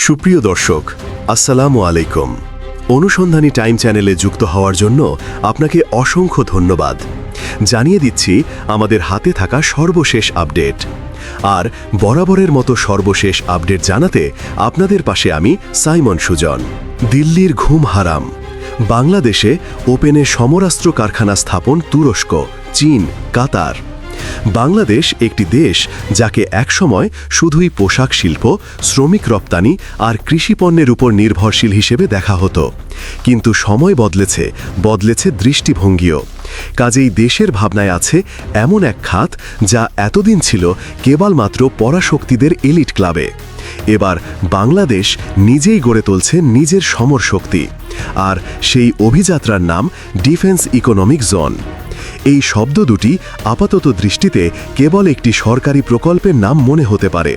সুপ্রিয় দর্শক, আসসালামু আলাইকুম। অনুসন্ধানী টাইম চ্যানেলে যুক্ত হওয়ার জন্য আপনাকে অসংখ্য ধন্যবাদ। জানিয়ে দিচ্ছি আমাদের হাতে থাকা সর্বশেষ আপডেট। আর বরাবরের মতো সর্বশেষ আপডেট জানাতে আপনাদের পাশে আমি সাইমন সুজন। দিল্লির ঘুম হারাম। বাংলাদেশে ওপেনে সমরাস্ত্র কারখানা স্থাপন তুরস্ক, চীন, কাতার। বাংলাদেশ একটি দেশ যাকে একসময় শুধুই পোশাক শিল্প, শ্রমিক রপ্তানি আর কৃষিপণ্যের উপর নির্ভরশীল হিসেবে দেখা হতো। কিন্তু সময় বদলেছে দৃষ্টিভঙ্গিও। কাজেই দেশের ভাবনায় আছে এমন এক খাত যা এতদিন ছিল কেবলমাত্র পরাশক্তিদের এলিট ক্লাবে। এবার বাংলাদেশ নিজেই গড়ে তুলছে নিজের সমর শক্তি, আর সেই অভিযাত্রার নাম ডিফেন্স ইকোনমিক জোন। এই শব্দ দুটি আপাতত দৃষ্টিতে কেবল একটি সরকারি প্রকল্পের নাম মনে হতে পারে,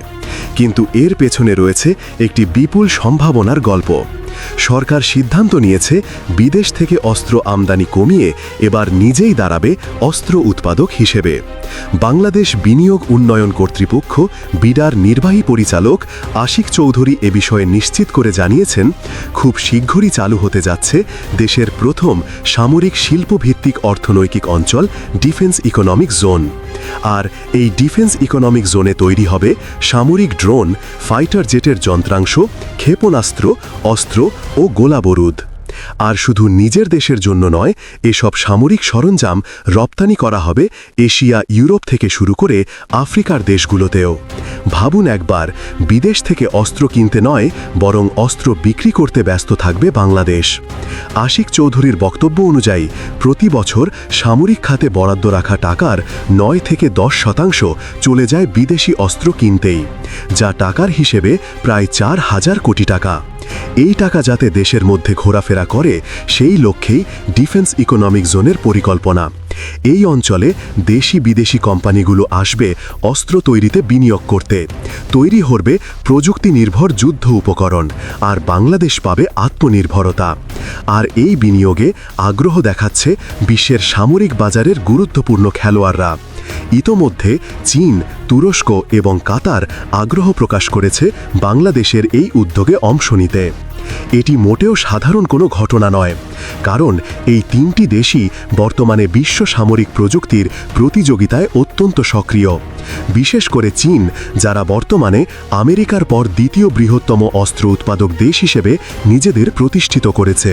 কিন্তু এর পেছনে রয়েছে একটি বিপুল সম্ভাবনার গল্প। সরকার সিদ্ধান্ত নিয়েছে বিদেশ থেকে অস্ত্র আমদানি কমিয়ে এবার নিজেই দাঁড়াবে অস্ত্র উৎপাদক হিসেবে। বাংলাদেশ বিনিয়োগ উন্নয়ন কর্তৃপক্ষ বিডার নির্বাহী পরিচালক আশিক চৌধুরী এ বিষয়ে নিশ্চিত করে জানিয়েছেন, খুব শীঘ্রই চালু হতে যাচ্ছে দেশের প্রথম সামরিক শিল্পভিত্তিক অর্থনৈতিক অঞ্চল ডিফেন্স ইকোনমিক জোন। আর এই ডিফেন্স ইকোনমিক জোনে তৈরি হবে সামরিক ড্রোন, ফাইটার জেটের যন্ত্রাংশ, ক্ষেপণাস্ত্র, অস্ত্র ও গোলাবারুদ। আর শুধু নিজের দেশের জন্য নয়, এসব সামরিক সরঞ্জাম রপ্তানি করা হবে এশিয়া, ইউরোপ থেকে শুরু করে আফ্রিকার দেশগুলোতেও। ভাবুন একবার, বিদেশ থেকে অস্ত্র কিনতে নয়, বরং অস্ত্র বিক্রি করতে ব্যস্ত থাকবে বাংলাদেশ। আশিক চৌধুরীর বক্তব্য অনুযায়ী প্রতি বছর সামরিক খাতে বরাদ্দ রাখা টাকার 9 থেকে 10% চলে যায় বিদেশি অস্ত্র কিনতেই, যা টাকার হিসেবে প্রায় 4,000 কোটি টাকা। এই টাকা যাতে দেশের মধ্যে ঘোরাফেরা করে, সেই লক্ষ্যেই ডিফেন্স ইকোনমিক জোনের পরিকল্পনা। এই অঞ্চলে দেশি বিদেশি কোম্পানিগুলো আসবে অস্ত্র তৈরিতে বিনিয়োগ করতে। তৈরি হবে প্রযুক্তি নির্ভর যুদ্ধ উপকরণ, আর বাংলাদেশ পাবে আত্মনির্ভরতা। আর এই বিনিয়োগে আগ্রহ দেখাচ্ছে বিশ্বের সামরিক বাজারের গুরুত্বপূর্ণ খেলোয়াড়রা। ইতোমধ্যে চীন, তুরস্ক এবং কাতার আগ্রহ প্রকাশ করেছে বাংলাদেশের এই উদ্যোগে অংশ নিতে। এটি মোটেও সাধারণ কোনো ঘটনা নয়, কারণ এই তিনটি দেশই বর্তমানে বিশ্ব সামরিক প্রযুক্তির প্রতিযোগিতায় অত্যন্ত সক্রিয়। বিশেষ করে চীন, যারা বর্তমানে আমেরিকার পর দ্বিতীয় বৃহত্তম অস্ত্র উৎপাদক দেশ হিসেবে নিজেদের প্রতিষ্ঠিত করেছে,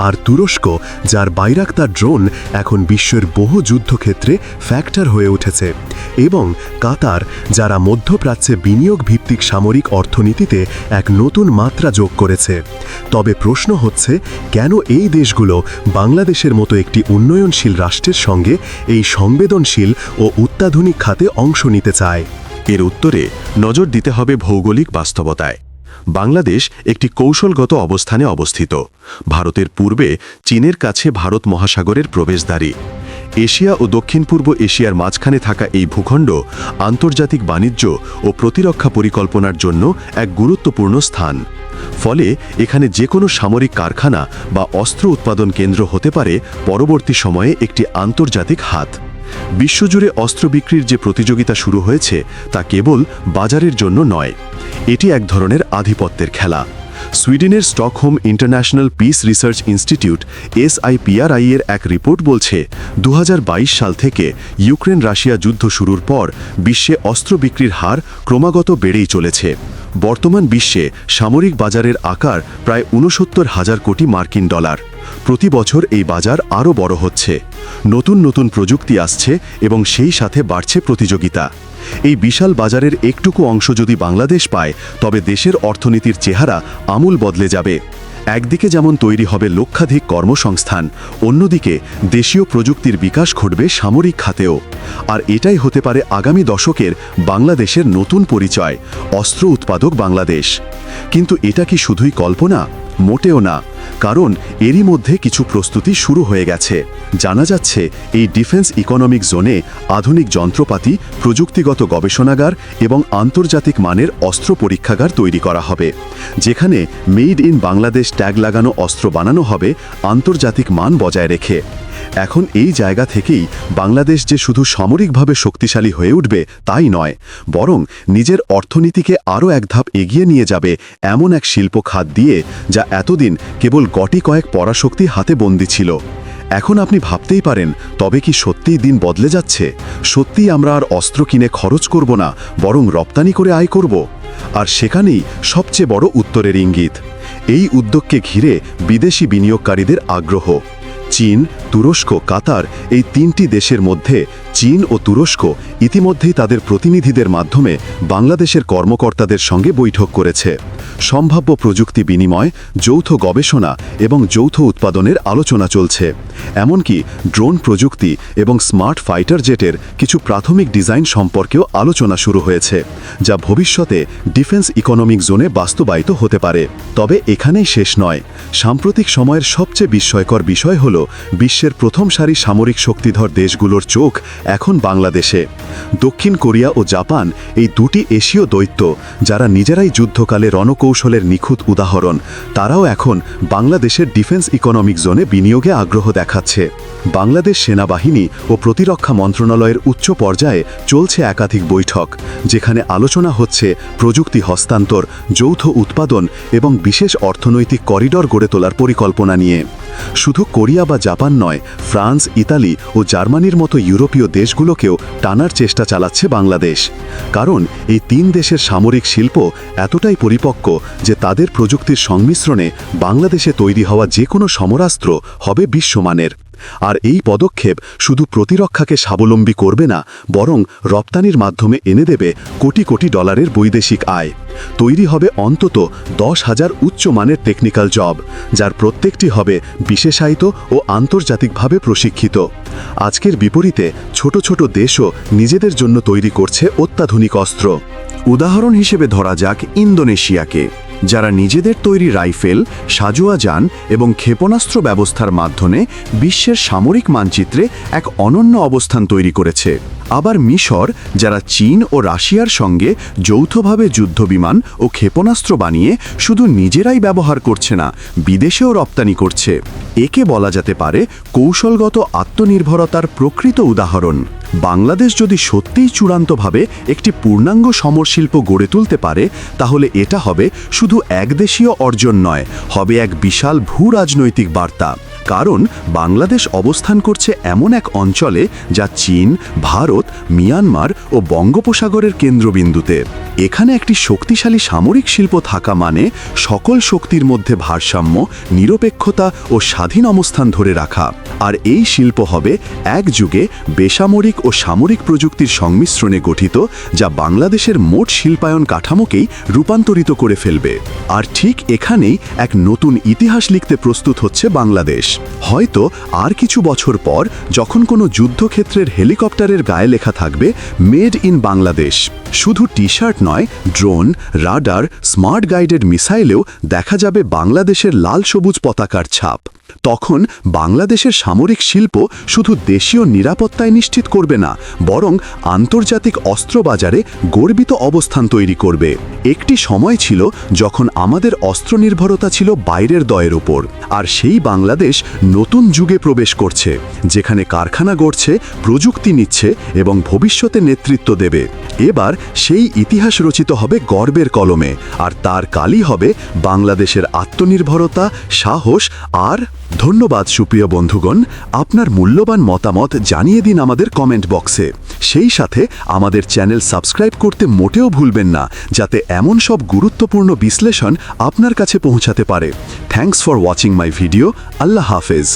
আর তুরস্ক, যার বাইরাক্তার ড্রোন এখন বিশ্বের বহু যুদ্ধক্ষেত্রে ফ্যাক্টর হয়ে উঠেছে, এবং কাতার, যারা মধ্যপ্রাচ্যে বিনিয়োগ ভিত্তিক সামরিক অর্থনীতিতে এক নতুন মাত্রা যোগ করেছে। তবে প্রশ্ন হচ্ছে, কেন এই দেশগুলো বাংলাদেশের মতো একটি উন্নয়নশীল রাষ্ট্রের সঙ্গে এই সংবেদনশীল ও অত্যাধুনিক খাতে অংশ নিতে চায়? এর উত্তরে নজর দিতে হবে ভৌগোলিক বাস্তবতায়। বাংলাদেশ একটি কৌশলগত অবস্থানে অবস্থিত। ভারতের পূর্বে চীনের কাছে ভারত মহাসাগরের প্রবেশদ্বারী। এশিয়া ও দক্ষিণ পূর্ব এশিয়ার মাঝখানে থাকা এই ভূখণ্ড আন্তর্জাতিক বাণিজ্য ও প্রতিরক্ষা পরিকল্পনার জন্য এক গুরুত্বপূর্ণ স্থান। ফলে এখানে যে কোনো সামরিক কারখানা বা অস্ত্র উৎপাদন কেন্দ্র হতে পারে পরবর্তী সময়ে একটি আন্তর্জাতিক হাত। বিশ্বজুড়ে অস্ত্র বিক্রির যে প্রতিযোগিতা শুরু হয়েছে, তা কেবল বাজারের জন্য নয়, এটি এক ধরনের আধিপত্যের খেলা। সুইডেনের Stockholm international piece research institute SIPRI এর এক রিপোর্ট বলছে, 2022 সাল থেকে ইউক্রেন রাশিয়া যুদ্ধ শুরুর পর বিশ্বে অস্ত্র বিক্রির হার ক্রমাগত বেড়েই চলেছে। বর্তমান বিশ্বে সামরিক বাজারের আকার প্রায় 69,000 কোটি মার্কিন ডলার। প্রতি বছর এই বাজার আরও বড় হচ্ছে। নতুন নতুন প্রযুক্তি আসছে এবং সেই সাথে বাড়ছে প্রতিযোগিতা। এই বিশাল বাজারের একটুকু অংশ যদি বাংলাদেশ পায়, তবে দেশের অর্থনীতির চেহারা আমূল বদলে যাবে। একদিকে যেমন তৈরি হবে লক্ষাধিক কর্মসংস্থান, অন্যদিকে দেশীয় প্রযুক্তির বিকাশ ঘটবে সামরিক খাতেও। আর এটাই হতে পারে আগামী দশকের বাংলাদেশের নতুন পরিচয়, অস্ত্র উৎপাদক বাংলাদেশ। কিন্তু এটা কি শুধুই কল্পনা? মোটেও না। কারণ এরই মধ্যে কিছু প্রস্তুতি শুরু হয়ে গেছে। জানা যাচ্ছে এই ডিফেন্স ইকোনমিক জোনে আধুনিক যন্ত্রপাতি, প্রযুক্তিগত গবেষণাগার এবং আন্তর্জাতিক মানের অস্ত্র পরীক্ষাগার তৈরি করা হবে, যেখানে মেড ইন বাংলাদেশ ট্যাগ লাগানো অস্ত্র বানানো হবে আন্তর্জাতিক মান বজায় রেখে। এখন এই জায়গা থেকেই বাংলাদেশ যে শুধু সামরিকভাবে শক্তিশালী হয়ে উঠবে তাই নয়, বরং নিজের অর্থনীতিকে আরও এক ধাপ এগিয়ে নিয়ে যাবে এমন এক শিল্প খাত দিয়ে, যা এতদিন কেবল গটি কয়েক পরাশক্তি হাতে বন্দী ছিল। এখন আপনি ভাবতেই পারেন, তবে কি সত্যিই দিন বদলে যাচ্ছে? সত্যিই আমরা আর অস্ত্র কিনে খরচ করব না, বরং রপ্তানি করে আয় করব? আর সেখানেই সবচেয়ে বড় উত্তরের ইঙ্গিত। এই উদ্যোগকে ঘিরে বিদেশি বিনিয়োগকারীদের আগ্রহ। চীন, তুরস্ক, কাতার এই তিনটি দেশের মধ্যে চীন ও তুরস্ক ইতিমধ্যেই তাদের প্রতিনিধিদের মাধ্যমে বাংলাদেশের কর্মকর্তাদের সঙ্গে বৈঠক করেছে। সম্ভাব্য প্রযুক্তি বিনিময়, যৌথ গবেষণা এবং যৌথ উৎপাদনের আলোচনা চলছে। এমনকি ড্রোন প্রযুক্তি এবং স্মার্ট ফাইটার জেটের কিছু প্রাথমিক ডিজাইন সম্পর্কেও আলোচনা শুরু হয়েছে, যা ভবিষ্যতে ডিফেন্স ইকোনমিক জোনে বাস্তবায়িত হতে পারে। তবে এখানেই শেষ নয়। সাম্প্রতিক সময়ের সবচেয়ে বিস্ময়কর বিষয় হল বিশ্বের প্রথম সারি সামরিক শক্তিধর দেশগুলোর চোখ এখন বাংলাদেশে। দক্ষিণ কোরিয়া ও জাপান এই দুটি এশীয় দৈত্য, যারা নিজেরাই যুদ্ধকালে রণকৌশলের নিখুঁত উদাহরণ, তারাও এখন বাংলাদেশের ডিফেন্স ইকোনমিক জোনে বিনিয়োগে আগ্রহ দেখাচ্ছে। বাংলাদেশ সেনাবাহিনী ও প্রতিরক্ষা মন্ত্রণালয়ের উচ্চ পর্যায়ে চলছে একাধিক বৈঠক, যেখানে আলোচনা হচ্ছে প্রযুক্তি হস্তান্তর, যৌথ উৎপাদন এবং বিশেষ অর্থনৈতিক করিডর গড়ে তোলার পরিকল্পনা নিয়ে। শুধু কোরিয়া বা জাপান নয়, ফ্রান্স, ইতালি ও জার্মানির মতো ইউরোপীয় দেশগুলোকেও টানার চেষ্টা চালাচ্ছে বাংলাদেশ। কারণ এই তিন দেশের সামরিক শিল্প এতটাই পরিপক্ক যে তাদের প্রযুক্তির সংমিশ্রণে বাংলাদেশে তৈরি হওয়া যে কোনো সমরাস্ত্র হবে বিশ্বমানের। আর এই পদক্ষেপ শুধু প্রতিরক্ষাকে স্বাবলম্বী করবে না, বরং রপ্তানির মাধ্যমে এনে দেবে কোটি কোটি ডলারের বৈদেশিক আয়। তৈরি হবে অন্তত 10,000 উচ্চমানের টেকনিক্যাল জব, যার প্রত্যেকটি হবে বিশেষায়িত ও আন্তর্জাতিকভাবে প্রশিক্ষিত। আজকের বিপরীতে ছোট ছোট দেশও নিজেদের জন্য তৈরি করছে অত্যাধুনিক অস্ত্র। উদাহরণ হিসেবে ধরা যাক ইন্দোনেশিয়াকে, যারা নিজেদের তৈরি রাইফেল, সাজোয়া যান এবং ক্ষেপণাস্ত্র ব্যবস্থার মাধ্যমে বিশ্বের সামরিক মানচিত্রে এক অনন্য অবস্থান তৈরি করেছে। আবার মিশর, যারা চীন ও রাশিয়ার সঙ্গে যৌথভাবে যুদ্ধবিমান ও ক্ষেপণাস্ত্র বানিয়ে শুধু নিজেরাই ব্যবহার করছে না, বিদেশেও রপ্তানি করছে। একে বলা যেতে পারে কৌশলগত আত্মনির্ভরতার প্রকৃত উদাহরণ। বাংলাদেশ যদি সত্যিই চূড়ান্তভাবে একটি পূর্ণাঙ্গ সমরশিল্প গড়ে তুলতে পারে, তাহলে এটা হবে শুধু একদেশীয় অর্জন নয়, হবে এক বিশাল ভূরাজনৈতিক বার্তা। কারণ বাংলাদেশ অবস্থান করছে এমন এক অঞ্চলে যা চীন, ভারত, মিয়ানমার ও বঙ্গোপসাগরের কেন্দ্রবিন্দুতে। এখানে একটি শক্তিশালী সামরিক শিল্প থাকা মানে সকল শক্তির মধ্যে ভারসাম্য, নিরপেক্ষতা ও স্বাধীন অবস্থান ধরে রাখা। আর এই শিল্প হবে এক যুগে বেসামরিক ও সামরিক প্রযুক্তির সংমিশ্রণে গঠিত, যা বাংলাদেশের মোট শিল্পায়ন কাঠামোকেই রূপান্তরিত করে ফেলবে। আর ঠিক এখানেই এক নতুন ইতিহাস লিখতে প্রস্তুত হচ্ছে বাংলাদেশ। হয়তো আর কিছু বছর পর যখন কোনো যুদ্ধক্ষেত্রের হেলিকপ্টারের গায়ে লেখা থাকবে মেড ইন বাংলাদেশ, শুধু টি শার্ট নয়, ড্রোন, রাডার, স্মার্ট গাইডেড মিসাইলেও দেখা যাবে বাংলাদেশের লাল সবুজ পতাকার ছাপ। তখন বাংলাদেশের সামরিক শিল্প শুধু দেশীয় নিরাপত্তায় নিশ্চিত করবে না, বরং আন্তর্জাতিক অস্ত্রবাজারে গর্বিত অবস্থান তৈরি করবে। একটি সময় ছিল যখন আমাদের অস্ত্র নির্ভরতা ছিল বাইরের দয়ের উপর, আর সেই বাংলাদেশ নতুন যুগে প্রবেশ করছে, যেখানে কারখানা গড়ছে, প্রযুক্তি নিচ্ছে এবং ভবিষ্যতে নেতৃত্ব দেবে। এবার সেই ইতিহাস রচিত হবে গর্বের কলমে, আর তার কালই হবে বাংলাদেশের আত্মনির্ভরতা, সাহস আর ধন্যবাদ। সুপ্রিয় বন্ধুগণ, আপনার মূল্যবান মতামত জানিয়ে দিন আমাদের কমেন্ট বক্সে। সেই সাথে আমাদের চ্যানেল সাবস্ক্রাইব করতে মোটেও ভুলবেন না, যাতে এমন সব গুরুত্বপূর্ণ বিশ্লেষণ আপনার কাছে পৌঁছাতে পারে। Thanks for watching my video. আল্লাহ হাফেজ।